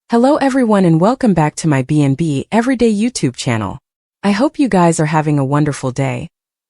Hello everyone and welcome back to my B&B Everyday YouTube channel. I hope you guys are having a wonderful day.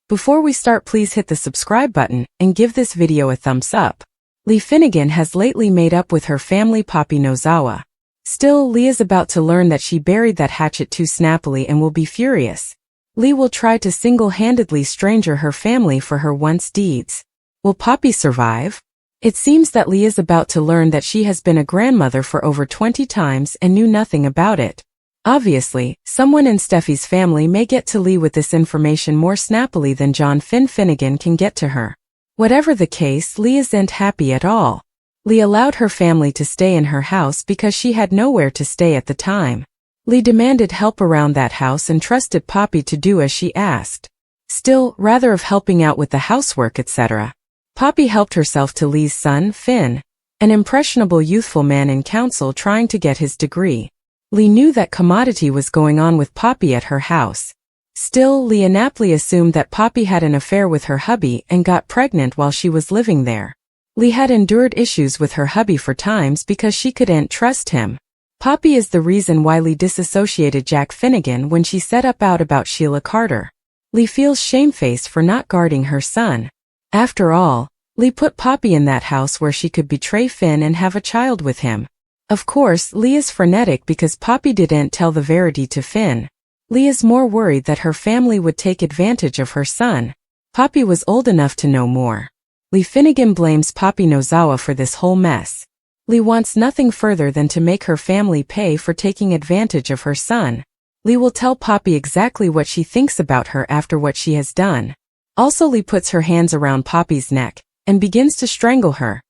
Before we start, please hit the subscribe button and give this video a thumbs up. Lee Finnegan has lately made up with her family Poppy Nozawa. Still, Lee is about to learn that she buried that hatchet too snappily and will be furious. Lee will try to single-handedly stranger her family for her once deeds. Will Poppy survive? It seems that Lee is about to learn that she has been a grandmother for over 20 times and knew nothing about it. Obviously, someone in Steffy's family may get to Lee with this information more snappily than Finn Finnegan can get to her. Whatever the case, Lee isn't happy at all. Lee allowed her family to stay in her house because she had nowhere to stay at the time. Lee demanded help around that house and trusted Poppy to do as she asked. Still, rather of helping out with the housework etc., Poppy helped herself to Lee's son, Finn, an impressionable youthful man in council trying to get his degree. Lee knew that commodity was going on with Poppy at her house. Still, Lee inaptly assumed that Poppy had an affair with her hubby and got pregnant while she was living there. Lee had endured issues with her hubby for times because she couldn't trust him. Poppy is the reason why Lee disassociated Jack Finnegan when she set up out about Sheila Carter. Lee feels shamefaced for not guarding her son. After all, Lee put Poppy in that house where she could betray Finn and have a child with him. Of course, Lee is frenetic because Poppy didn't tell the verity to Finn. Lee is more worried that her family would take advantage of her son. Poppy was old enough to know more. Lee Finnegan blames Poppy Nozawa for this whole mess. Lee wants nothing further than to make her family pay for taking advantage of her son. Lee will tell Poppy exactly what she thinks about her after what she has done. Also, Lee puts her hands around Poppy's neck and begins to strangle her.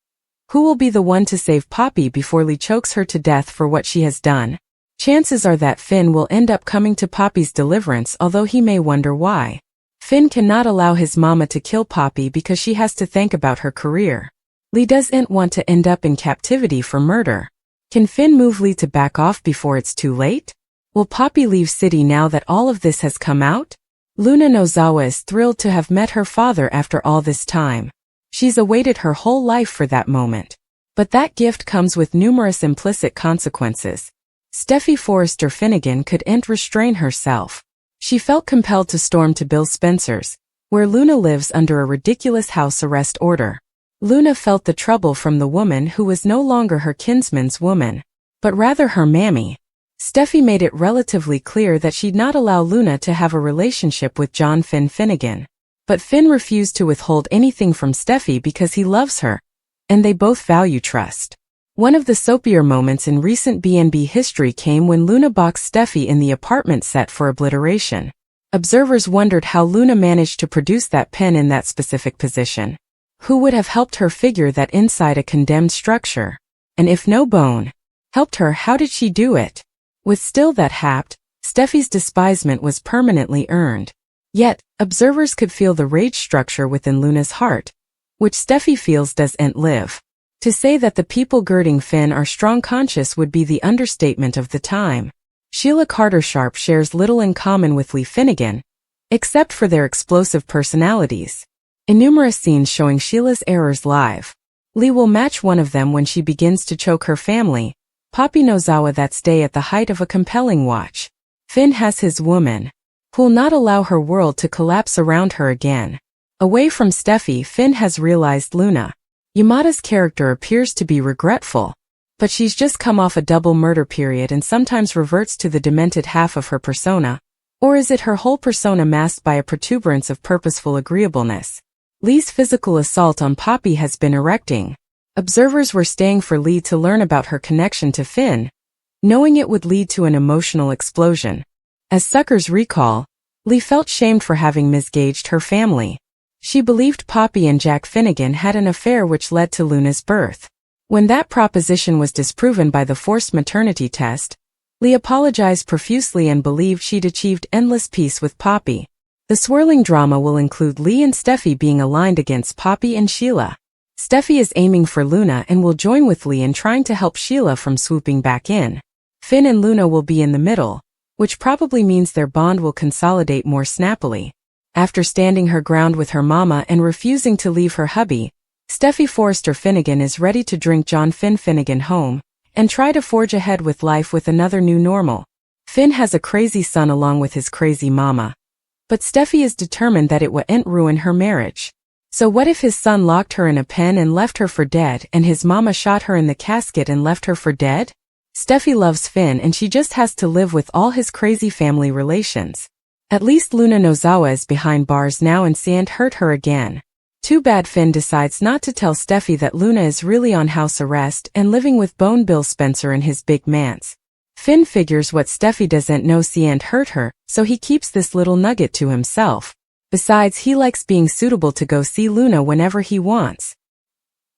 Who will be the one to save Poppy before Lee chokes her to death for what she has done? Chances are that Finn will end up coming to Poppy's deliverance, although he may wonder why. Finn cannot allow his mama to kill Poppy because she has to think about her career. Lee doesn't want to end up in captivity for murder. Can Finn move Lee to back off before it's too late? Will Poppy leave city now that all of this has come out? Luna Nozawa is thrilled to have met her father after all this time. She's awaited her whole life for that moment. But that gift comes with numerous implicit consequences. Steffy Forrester Finnegan couldn't restrain herself. She felt compelled to storm to Bill Spencer's, where Luna lives under a ridiculous house arrest order. Luna felt the trouble from the woman who was no longer her kinsman's woman, but rather her mammy. Steffy made it relatively clear that she'd not allow Luna to have a relationship with Finn Finnegan. But Finn refused to withhold anything from Steffy because he loves her, and they both value trust. One of the soapier moments in recent B&B history came when Luna boxed Steffy in the apartment set for obliteration. Observers wondered how Luna managed to produce that pen in that specific position. Who would have helped her figure that inside a condemned structure? And if no bone helped her, how did she do it? With still that happed, Steffy's despisement was permanently earned. Yet, observers could feel the rage structure within Luna's heart, which Steffy feels doesn't live. To say that the people girding Finn are strong conscious would be the understatement of the time. Sheila Carter Sharp shares little in common with Lee Finnegan, except for their explosive personalities. In numerous scenes showing Sheila's errors live, Lee will match one of them when she begins to choke her family, Poppy Nozawa, that day at the height of a compelling watch. Finn has his woman, who'll not allow her world to collapse around her again. Away from Steffy, Finn has realized Luna Yamada's character appears to be regretful, but she's just come off a double murder period and sometimes reverts to the demented half of her persona. Or is it her whole persona masked by a protuberance of purposeful agreeableness? Lee's physical assault on Poppy has been erecting. Observers were staying for Lee to learn about her connection to Finn, knowing it would lead to an emotional explosion. As suckers recall, Lee felt shamed for having misgauged her family. She believed Poppy and Jack Finnegan had an affair which led to Luna's birth. When that proposition was disproven by the forced maternity test, Lee apologized profusely and believed she'd achieved endless peace with Poppy. The swirling drama will include Lee and Steffy being aligned against Poppy and Sheila. Steffy is aiming for Luna and will join with Lee in trying to help Sheila from swooping back in. Finn and Luna will be in the middle, which probably means their bond will consolidate more snappily. After standing her ground with her mama and refusing to leave her hubby, Steffy Forrester Finnegan is ready to drink Finn Finnegan home and try to forge ahead with life with another new normal. Finn has a crazy son along with his crazy mama. But Steffy is determined that it won't ruin her marriage. So what if his son locked her in a pen and left her for dead, and his mama shot her in the casket and left her for dead? Steffy loves Finn and she just has to live with all his crazy family relations. At least Luna Nozawa is behind bars now and can't hurt her again. Too bad Finn decides not to tell Steffy that Luna is really on house arrest and living with Bone Bill Spencer in his big manse. Finn figures what Steffy doesn't know can't hurt her, so he keeps this little nugget to himself. Besides, he likes being suitable to go see Luna whenever he wants.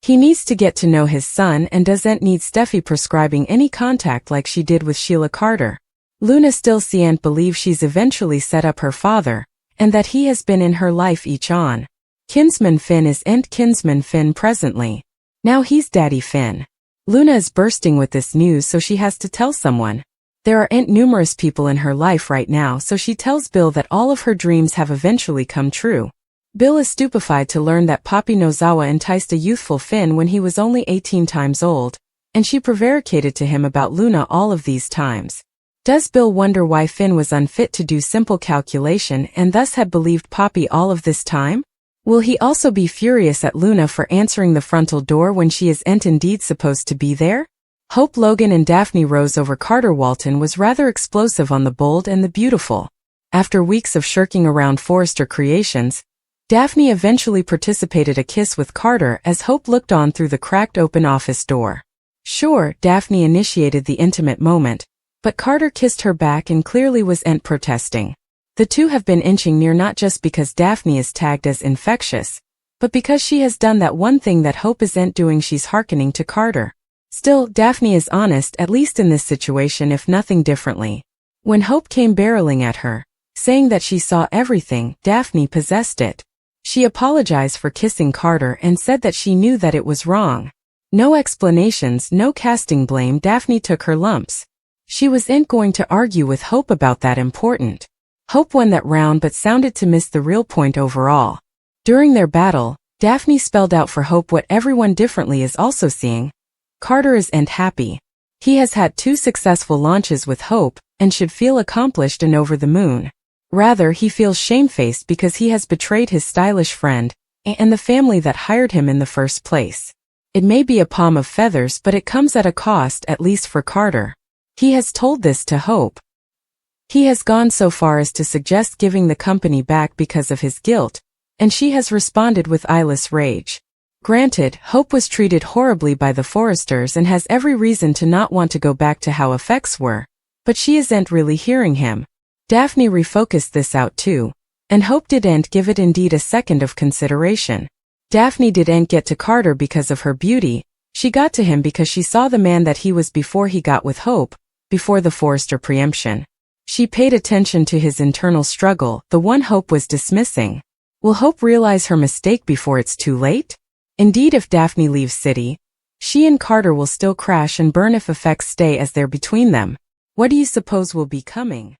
He needs to get to know his son and doesn't need Steffy prescribing any contact like she did with Sheila Carter. Luna still can't believe she's eventually set up her father, and that he has been in her life each on. Kinsman Finn is Kinsman Finn presently. Now he's Daddy Finn. Luna is bursting with this news, so she has to tell someone. There are numerous people in her life right now, so she tells Bill that all of her dreams have eventually come true. Bill is stupefied to learn that Papi Nozawa enticed a youthful Finn when he was only 18 times old, and she prevaricated to him about Luna all of these times. Does Bill wonder why Finn was unfit to do simple calculation and thus had believed Papi all of this time? Will he also be furious at Luna for answering the frontal door when she isn't indeed supposed to be there? Hope Logan and Daphne Rose over Carter Walton was rather explosive on The Bold and the Beautiful. After weeks of shirking around Forrester Creations, Daphne eventually participated a kiss with Carter as Hope looked on through the cracked open office door. Sure, Daphne initiated the intimate moment, but Carter kissed her back and clearly wasn't protesting. The two have been inching near not just because Daphne is tagged as infectious, but because she has done that one thing that Hope isn't doing. She's hearkening to Carter. Still, Daphne is honest, at least in this situation, if nothing differently. When Hope came barreling at her, saying that she saw everything, Daphne possessed it. She apologized for kissing Carter and said that she knew that it was wrong. No explanations, no casting blame. Daphne took her lumps. She wasn't going to argue with Hope about that important. Hope won that round but sounded to miss the real point overall. During their battle, Daphne spelled out for Hope what everyone differently is also seeing. Carter isn't happy. He has had 2 successful launches with Hope and should feel accomplished and over the moon. Rather, he feels shamefaced because he has betrayed his stylish friend and the family that hired him in the first place. It may be a palm of feathers, but it comes at a cost, at least for Carter. He has told this to Hope. He has gone so far as to suggest giving the company back because of his guilt, and she has responded with eyeless rage. Granted, Hope was treated horribly by the Forresters and has every reason to not want to go back to how effects were, but she isn't really hearing him. Daphne refocused this out too, and Hope didn't give it indeed a second of consideration. Daphne didn't get to Carter because of her beauty, she got to him because she saw the man that he was before he got with Hope, before the Forrester preemption. She paid attention to his internal struggle, the one Hope was dismissing. Will Hope realize her mistake before it's too late? Indeed, if Daphne leaves city, she and Carter will still crash and burn if effects stay as they're between them. What do you suppose will be coming?